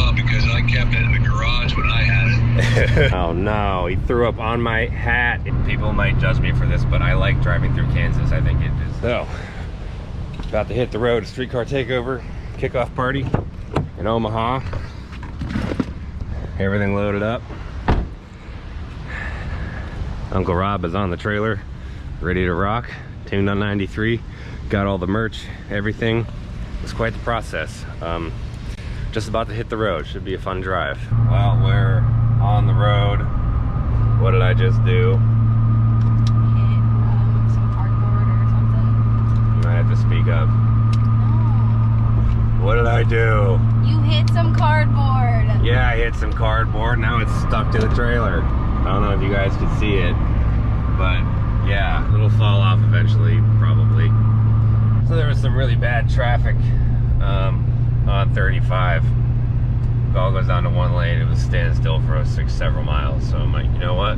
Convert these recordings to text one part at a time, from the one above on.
well because I kept it in the garage when I had it. Oh no, he threw up on my hat. People might judge me for this, but I like driving through Kansas. I think it is. So, about to hit the road, streetcar takeover, kickoff party in Omaha. Everything loaded up. Uncle Rob is on the trailer, ready to rock. Tuned on 93, got all the merch, everything. It's quite the process. Just about to hit the road. Should be a fun drive. Well, we're on the road. What did I just do? Hit some cardboard or something. You might have to speak up. No. What did I do? You hit some cardboard. Yeah, I hit some cardboard. Now it's stuck to the trailer. I don't know if you guys could see it, but yeah, it'll fall off eventually, probably. So there was some really bad traffic on 35. It all goes down to one lane. It was standstill for several miles. So I'm like, you know what?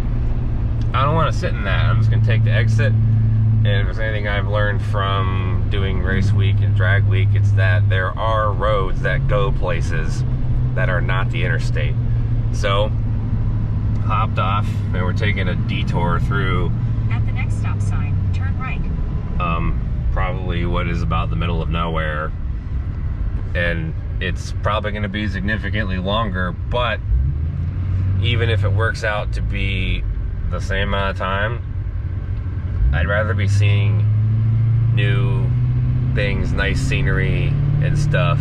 I don't want to sit in that. I'm just going to take the exit. And if there's anything I've learned from doing race week and drag week, it's that there are roads that go places that are not the interstate. So, hopped off, and we're taking a detour through. At the next stop sign, turn right. Probably what is about the middle of nowhere. And it's probably going to be significantly longer, but even if it works out to be the same amount of time, I'd rather be seeing new things, nice scenery and stuff,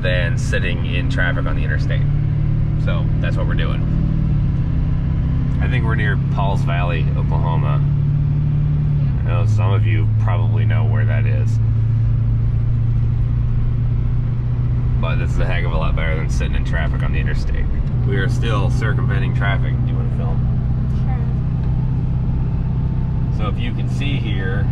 than sitting in traffic on the interstate. So that's what we're doing. I think we're near Pauls Valley, Oklahoma. I know some of you probably know where that is. But this is a heck of a lot better than sitting in traffic on the interstate. We are still circumventing traffic. Do you want to film? Sure. So if you can see here,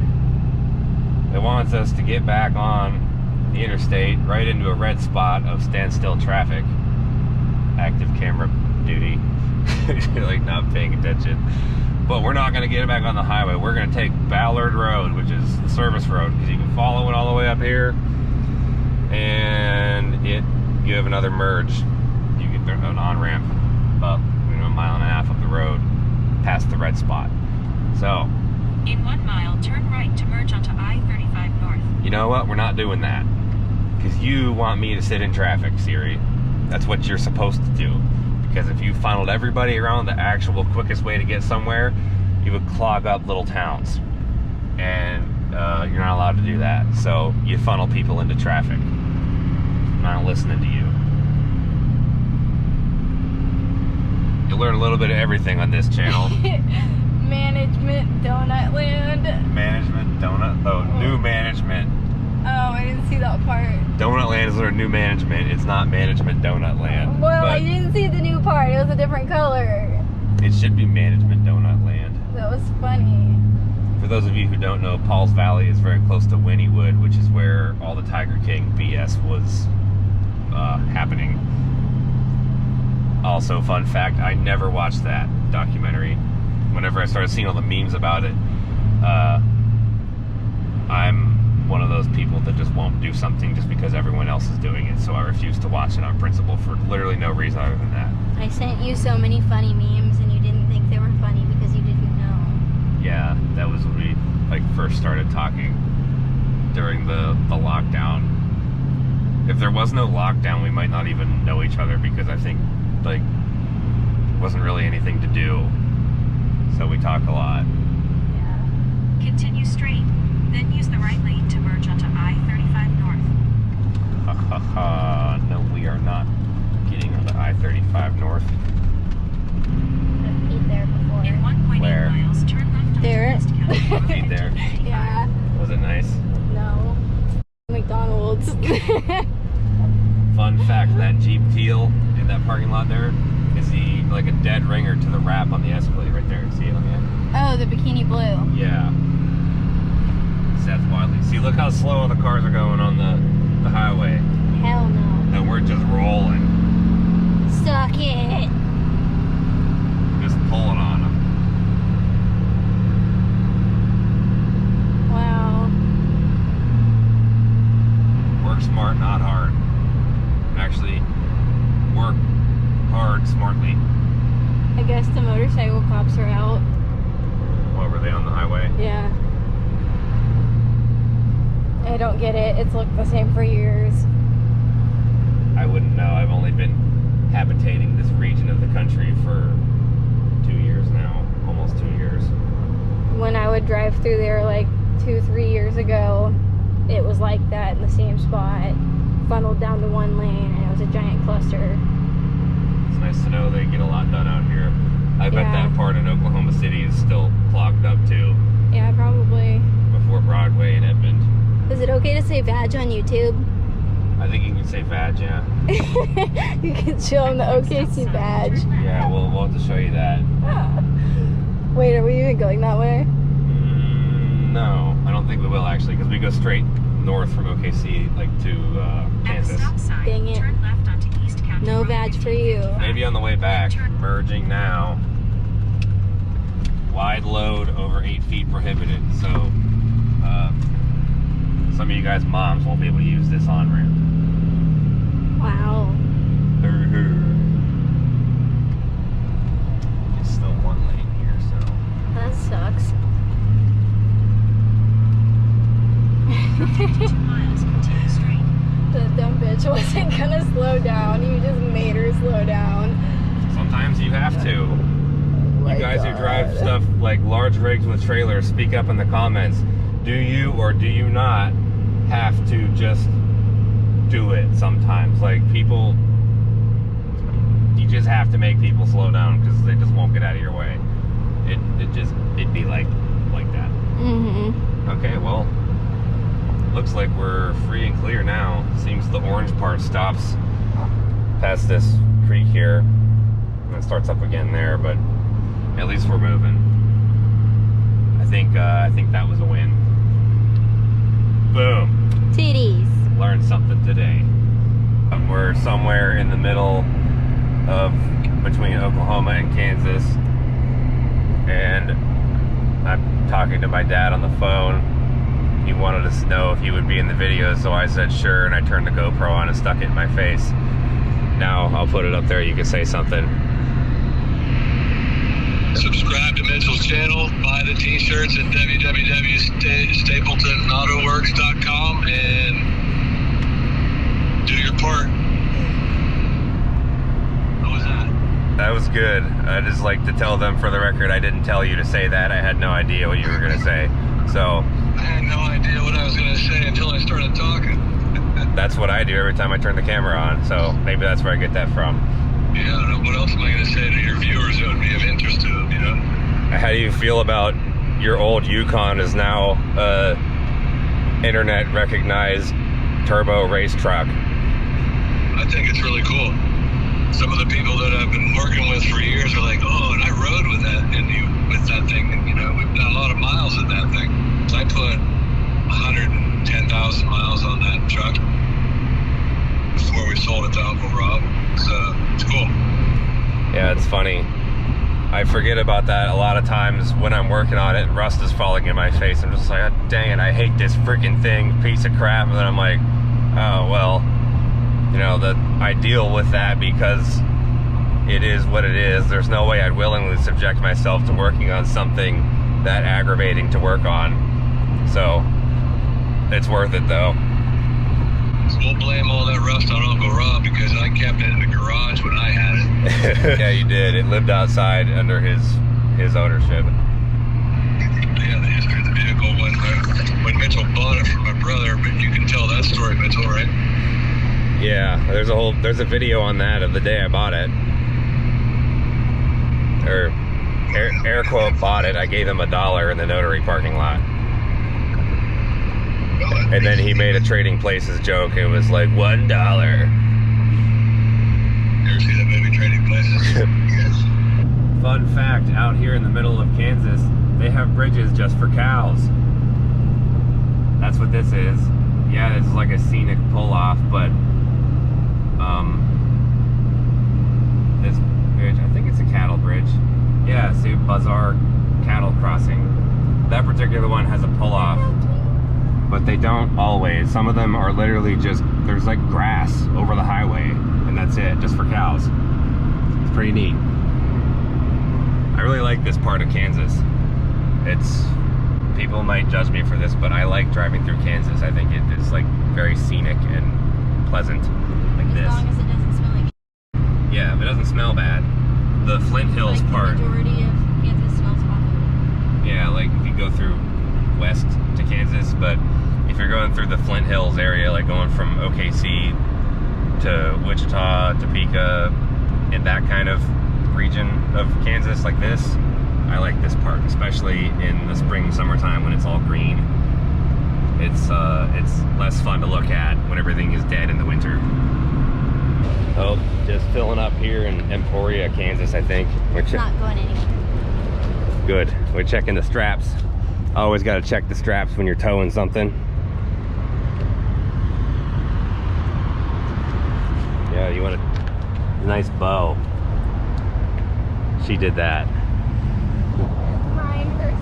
it wants us to get back on the interstate right into a red spot of standstill traffic. Active camera duty. You're like not paying attention. But we're not going to get it back on the highway. We're going to take Ballard Road, which is the service road, because you can follow it all the way up here, and you have another merge. You get an on-ramp about a mile and a half up the road, past the red spot. So, In 1 mile, turn right to merge onto I-35 North. you know what? We're not doing that, because you want me to sit in traffic, Siri. That's what you're supposed to do. Because if you funneled everybody around the actual quickest way to get somewhere, you would clog up little towns. And you're not allowed to do that. So you funnel people into traffic. I'm not listening to you. You'll learn a little bit of everything on this channel. Management Donut Land. Management, donut, new management. Oh, I didn't see that part. Donut Land is our new management. It's not Management Donut Land. Well, but I didn't see the new part. It was a different color. it should be Management Donut Land. That was funny. For those of you who don't know, Pauls Valley is very close to Wynnewood, which is where all the Tiger King BS was happening. Also, fun fact, I never watched that documentary. Whenever I started seeing all the memes about it, I'm one of those people that just won't do something just because everyone else is doing it, so I refuse to watch it on principle for literally no reason other than that. I sent you so many funny memes and you didn't think they were funny because you didn't know. Yeah, that was when we first started talking during the lockdown. If there was no lockdown, we might not even know each other, because I think there wasn't really anything to do, so we talk a lot. Yeah. Continue straight, then use the right lane to merge onto I-35 North. Ha ha ha, no, we are not getting on the I-35 North. I've eaten there before. In 1.8 Where? miles, turn left onto There. West County. Eat there. Yeah. Was it nice? No. McDonald's. Fun fact, that Jeep Teal in that parking lot there is like a dead ringer to the wrap on the Escalade right there. See it on the end? Oh, the bikini blue. Yeah. Seth Wadley. See, look how slow the cars are going on the highway. Hell no. And we're just rolling. Suck it. Just pulling on them. Wow. Work smart, not hard. Actually, work cops are out. What, were they on the highway? Yeah. I don't get it. It's looked the same for years. I wouldn't know. I've only been habitating this region of the country for 2 years now. Almost 2 years. When I would drive through there like 2-3 years ago, it was like that in the same spot. Funneled down to one lane, and it was a giant cluster. It's nice to know they get a lot done out here. I bet Yeah. that part in Oklahoma City is still clogged up too. Yeah, probably. Before Broadway in Edmond. Is it okay to say vag on YouTube? I think you can say vag, yeah. You can show them the OKC badge. Yeah, we'll have to show you that. Wait, are we even going that way? No, I don't think we will actually, because we go straight north from OKC, like to At a Kansas. stop sign, Dang it. turn left onto East County No Road vag for you. 1555. Maybe on the way back. Merging now. Wide load over 8 feet prohibited. So some of you guys moms won't be able to use this on-ramp. Wow. It's still one lane here, so. That sucks. 52 miles, continue straight. The dumb bitch wasn't gonna slow down. You just made her slow down. Sometimes you have to. You guys who drive stuff like large rigs with trailers, speak up in the comments. Do you or do you not have to just do it sometimes? Like people, you just have to make people slow down because they just won't get out of your way. It'd be like that. Mm-hmm. Okay, well, looks like we're free and clear now. Seems the orange part stops past this creek here. And it starts up again there, but at least we're moving. I think that was a win. Boom. Titties. Learned something today. We're somewhere in the middle of between Oklahoma and Kansas, and I'm talking to my dad on the phone. He wanted us to know if he would be in the video, so I said sure, and I turned the GoPro on and stuck it in my face. Now I'll put it up there, you can say something. Subscribe to Mitchell's channel, buy the t-shirts at www.stapletonautoworks.com, and do your part. What was that? That was good. I just like to tell them for the record, I didn't tell you to say that. I had no idea what you were going to say. So I had no idea what I was going to say until I started talking. that's what I do every time I turn the camera on. So maybe that's where I get that from. Yeah, I don't know. What else am I going to say to your viewers that would be of interest to them, you know? How do you feel about your old Yukon is now internet recognized turbo race truck? I think it's really cool. Some of the people that I've been working with for years are like, oh, and I rode with that with that thing, and you know, we've done a lot of miles with that thing. So I put 110,000 miles on that truck before we sold it to Uncle Rob. So it's cool. Yeah, it's funny. I forget about that a lot of times when I'm working on it and rust is falling in my face. I'm just like, oh, dang it, I hate this freaking thing, piece of crap. And then I'm like, oh, well, you know, I deal with that because it is what it is. There's no way I'd willingly subject myself to working on something that aggravating to work on. So it's worth it though. So we'll blame all that rust on Uncle Rob because I kept it in the garage when I had it. Yeah, you did. It lived outside under his ownership. Yeah, the history of the vehicle when Mitchell bought it from my brother, but you can tell that story, Mitchell, right? Yeah, there's a video on that of the day I bought it. Or air quote bought it. I gave him $1 in the notary parking lot. And then he made a Trading Places joke. It was like $1. You ever see that movie, Trading Places? Yes. Fun fact, out here in the middle of Kansas, they have bridges just for cows. That's what this is. Yeah, this is like a scenic pull-off, but this bridge, I think it's a cattle bridge. Yeah, see, Bazaar Cattle Crossing. That particular one has a pull-off, but they don't always. Some of them are literally just, there's like grass over the highway, and that's it, just for cows. It's pretty neat. I really like this part of Kansas. People might judge me for this, but I like driving through Kansas. I think it is like very scenic and pleasant, like this. As long as it doesn't smell like Yeah, if it doesn't smell bad. The Flint Hills like part. The majority of Kansas smells awful. Yeah, like if you go through west to Kansas, but if you're going through the Flint Hills area, like going from OKC to Wichita, Topeka, in that kind of region of Kansas like this, I like this part, especially in the spring, summertime when it's all green. It's less fun to look at when everything is dead in the winter. Oh, just filling up here in Emporia, Kansas, I think. It's not going anywhere. Good. We're checking the straps. Always got to check the straps when you're towing something. Yeah, you want a nice bow. She did that. Mine versus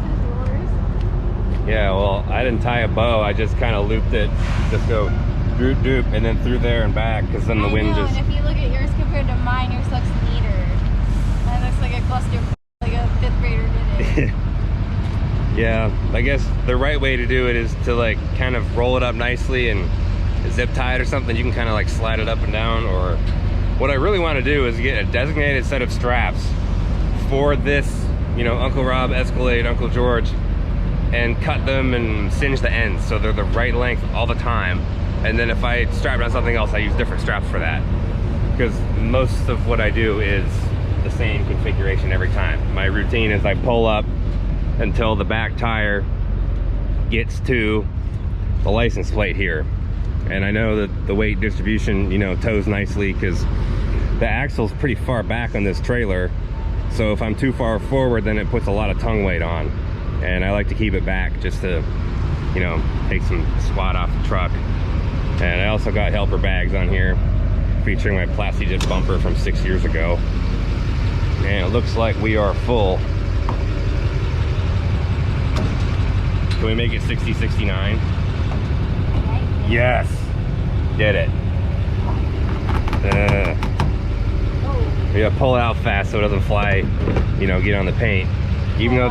yours. Yeah, well, I didn't tie a bow. I just kind of looped it. Just go droop, droop, and then through there and back, because then the wind just... And if you look at yours compared to mine, yours looks neater. Mine looks like a cluster, like a 5th grader did it. Yeah, I guess the right way to do it is to like kind of roll it up nicely and zip tie it or something. You can kind of like slide it up and down, or what I really want to do is get a designated set of straps for this, you know, Uncle Rob, Escalade, Uncle George, and cut them and singe the ends so they're the right length all the time. And then if I strap it on something else, I use different straps for that, because most of what I do is the same configuration every time. My routine is I pull up until the back tire gets to the license plate here, and I know that the weight distribution, you know, tows nicely because the axle's pretty far back on this trailer. So if I'm too far forward, then it puts a lot of tongue weight on, and I like to keep it back just to, you know, take some squat off the truck. And I also got helper bags on here featuring my Plastigit bumper from 6 years ago, and it looks like we are full. Can we make it 60-69? Yes! Did it. We gotta pull it out fast so it doesn't fly, you know, get on the paint. Even though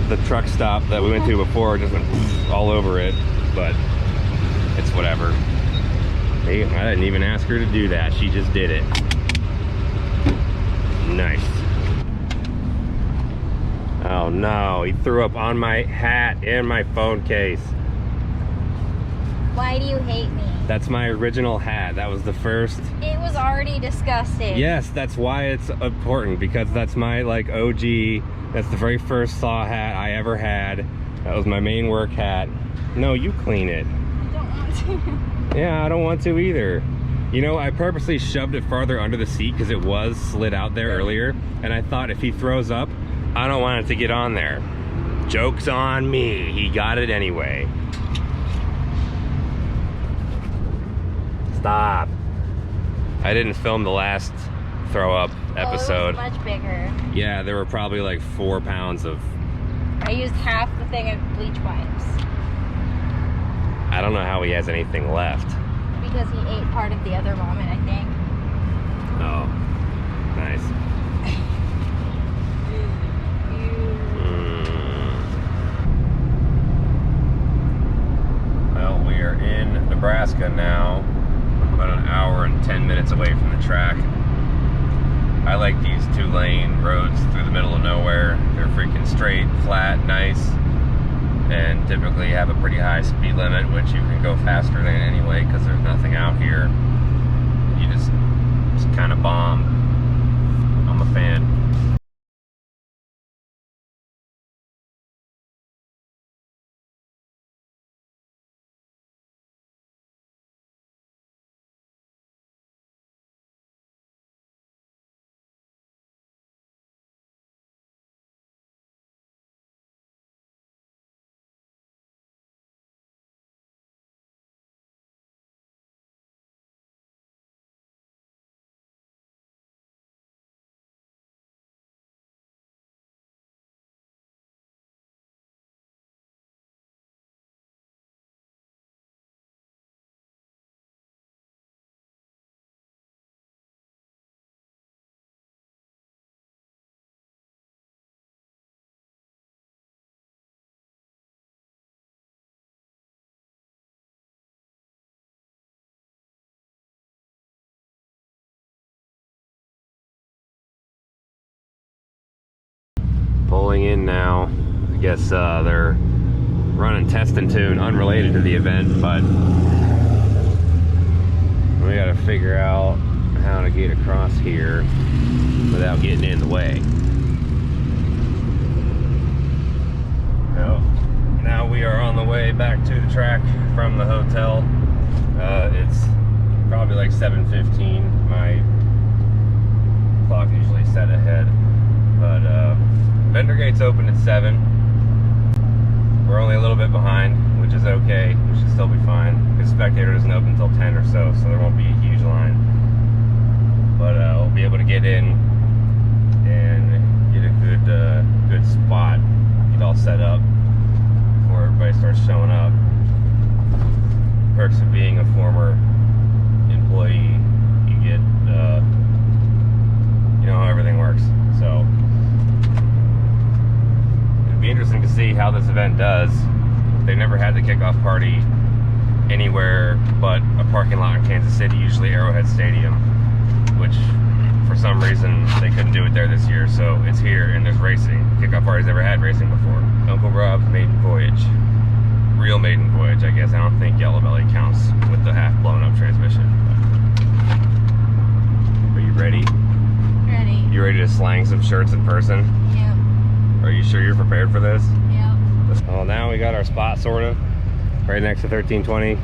the truck stop that we went to before just went all over it, but it's whatever. Hey, I didn't even ask her to do that. She just did it. Nice. Oh no, he threw up on my hat and my phone case. Why do you hate me? That's my original hat. That was the first. It was already disgusting. Yes, that's why it's important, because that's my like OG. That's the very first saw hat I ever had. That was my main work hat. No, you clean it. I don't want to. Yeah, I don't want to either. You know, I purposely shoved it farther under the seat because it was slid out there earlier, and I thought if he throws up, I don't want it to get on there. Joke's on me. He got it anyway. Stop. I didn't film the last throw up episode. It was much bigger. Yeah, there were probably like 4 pounds of... I used half the thing of bleach wipes. I don't know how he has anything left. Because he ate part of the other vomit, I think. Oh, nice. Well, we are in Nebraska now, about an hour and 10 minutes away from the track. I like these 2-lane roads through the middle of nowhere. They're freaking straight, flat, nice, and typically have a pretty high speed limit, which you can go faster than anyway because there's nothing out here. You just kind of bomb. I'm a fan. pulling in now. I guess they're running test and tune unrelated to the event, but we gotta figure out how to get across here without getting in the way. Well, now we are on the way back to the track from the hotel. It's probably like 7:15. My clock usually set ahead, but vendor gates open at 7. We're only a little bit behind, which is okay. We should still be fine because spectator doesn't open until 10 or so, so there won't be a huge line. But we'll be able to get in and get a good spot, get all set up before everybody starts showing up. Perks of being a former employee, you get you know how everything works. So it'd be interesting to see how this event does. They never had the kickoff party anywhere but a parking lot in Kansas City, usually Arrowhead Stadium, which for some reason they couldn't do it there this year. So it's here and there's racing. Kickoff party's never had racing before. Uncle Rob's maiden voyage. Real maiden voyage, I guess. I don't think Yellow Belly counts with the half blown up transmission. Are you ready? Ready. You ready to slang some shirts in person? Yep. Are you sure you're prepared for this? Yep. Well, now we got our spot sorted right next to 1320.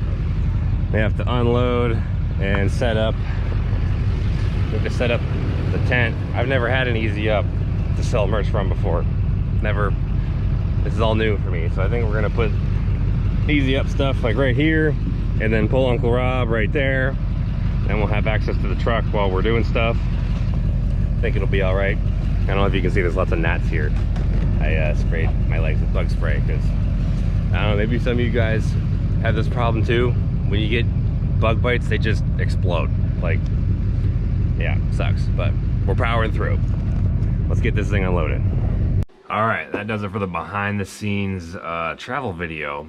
We have to unload and set up. We have to set up the tent. I've never had an easy up to sell merch from before. Never. This is all new for me. So I think we're gonna put easy up stuff like right here and then pull Uncle Rob right there, and we'll have access to the truck while we're doing stuff. I think it'll be all right. I don't know if you can see, there's lots of gnats here. I sprayed my legs with bug spray because I don't know, maybe some of you guys have this problem too. When you get bug bites, they just explode. Like, yeah, sucks, but we're powering through. Let's get this thing unloaded. All right, that does it for the behind the scenes travel video.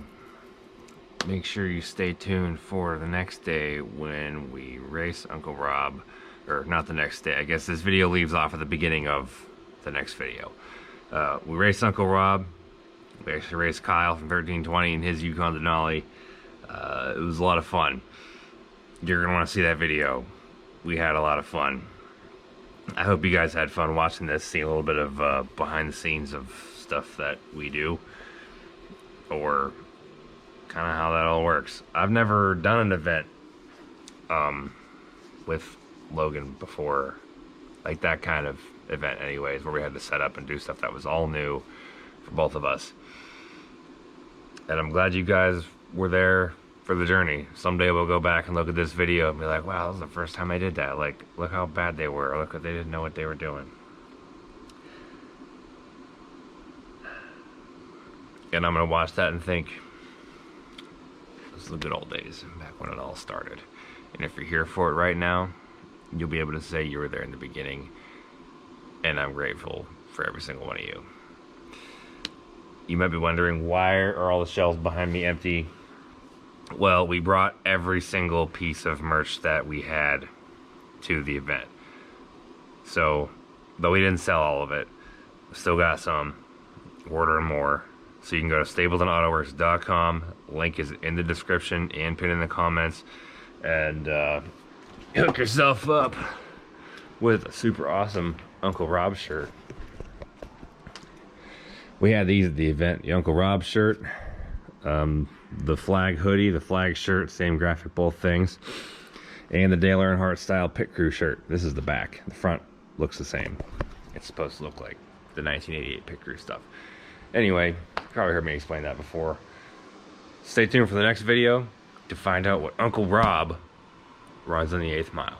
Make sure you stay tuned for the next day when we race Uncle Rob, or not the next day. I guess this video leaves off at the beginning of the next video. We raced Uncle Rob. We actually raced Kyle from 1320 in his Yukon Denali. It was a lot of fun. You're gonna want to see that video. We had a lot of fun. I hope you guys had fun watching this, seeing a little bit of behind the scenes of stuff that we do, or kind of how that all works. I've never done an event with Logan before, like that kind of event anyways, where we had to set up and do stuff that was all new for both of us. And I'm glad you guys were there for the journey. Someday we'll go back and look at this video and be like, wow, that was the first time I did that. Like, look how bad they were. Look, they didn't know what they were doing. And I'm gonna watch that and think, this is the good old days, back when it all started. And if you're here for it right now, you'll be able to say you were there in the beginning. And I'm grateful for every single one of you. You might be wondering, why are all the shelves behind me empty? Well, we brought every single piece of merch that we had to the event. So, though we didn't sell all of it, we still got some. We're ordering more. So you can go to stablesandautoworks.com. Link is in the description and pinned in the comments. And hook yourself up with a super awesome Uncle Rob shirt. We had these at the event. The Uncle Rob shirt, the flag hoodie, the flag shirt, same graphic, both things. And the Dale Earnhardt style pit crew shirt. This is the back. The front looks the same. It's supposed to look like the 1988 pit crew stuff. Anyway, you probably heard me explain that before. Stay tuned for the next video to find out what Uncle Rob rides on the 8th mile.